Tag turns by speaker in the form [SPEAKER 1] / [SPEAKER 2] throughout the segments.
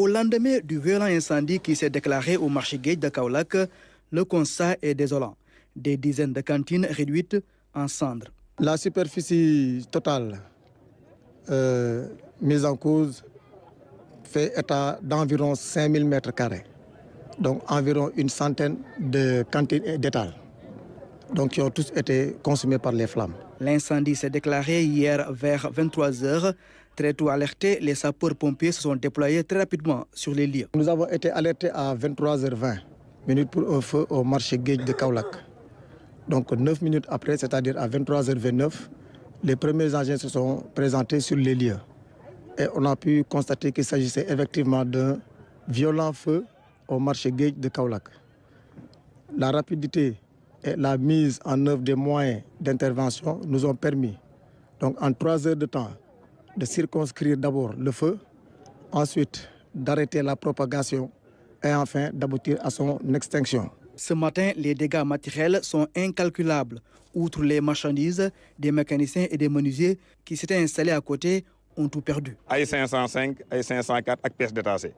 [SPEAKER 1] Au lendemain du violent incendie qui s'est déclaré au marché Guédj de Kaolack, le constat est désolant. Des dizaines de cantines réduites en cendres.
[SPEAKER 2] La superficie totale mise en cause fait état d'environ 5000 mètres carrés. Donc environ une centaine de cantines et d'étals, donc qui ont tous été consumés par les flammes.
[SPEAKER 1] L'incendie s'est déclaré hier vers 23h. Très tôt alertés, les sapeurs-pompiers se sont déployés très rapidement sur les lieux.
[SPEAKER 2] Nous avons été alertés à 23h20 pour un feu au marché Guédj de Kaolack. Donc 9 minutes après, c'est-à-dire à 23h29, les premiers engins se sont présentés sur les lieux. Et on a pu constater qu'il s'agissait effectivement d'un violent feu au marché Guédj de Kaolack. La rapidité et la mise en œuvre des moyens d'intervention nous ont permis, donc en 3 heures de temps, de circonscrire d'abord le feu, ensuite d'arrêter la propagation et enfin d'aboutir à son extinction.
[SPEAKER 1] Ce matin, les dégâts matériels sont incalculables. Outre les marchandises, des mécaniciens et des menuisiers qui s'étaient installés à côté ont tout perdu.
[SPEAKER 3] Ay 505, ay 504 ak pièces détachées.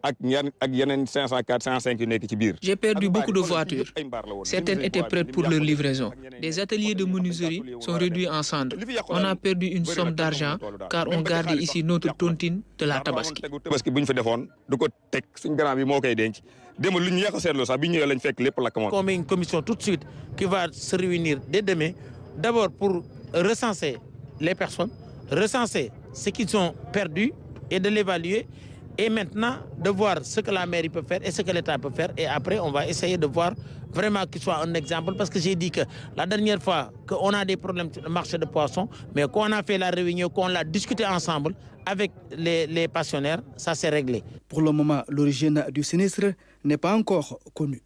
[SPEAKER 3] Ak yenen 504, 505 yu nekk ci biir.
[SPEAKER 4] J'ai perdu beaucoup de voitures. Certaines étaient prêtes pour leur livraison. Des ateliers de menuiserie sont réduits en cendres. On a perdu une somme d'argent car on gardait ici notre tontine de la Tabaski.
[SPEAKER 3] Tabaski buñ fa defoon du ko tek suñ grand bi moo koy denc. Dem lu ñu yéex a seetlu sax bi ñëwee lañ fekk lépp lakk moom.
[SPEAKER 5] On met une commission tout de suite qui va se réunir dès demain, d'abord pour recenser les personnes, recenser ce qu'ils ont perdu et de l'évaluer. Et maintenant, de voir ce que la mairie peut faire et ce que l'État peut faire. Et après, on va essayer de voir vraiment qu'il soit un exemple. Parce que j'ai dit que la dernière fois qu'on a des problèmes sur le marché de poissons, mais qu'on a fait la réunion, qu'on l'a discuté ensemble avec les passionnaires, ça s'est réglé.
[SPEAKER 1] Pour le moment, l'origine du sinistre n'est pas encore connue.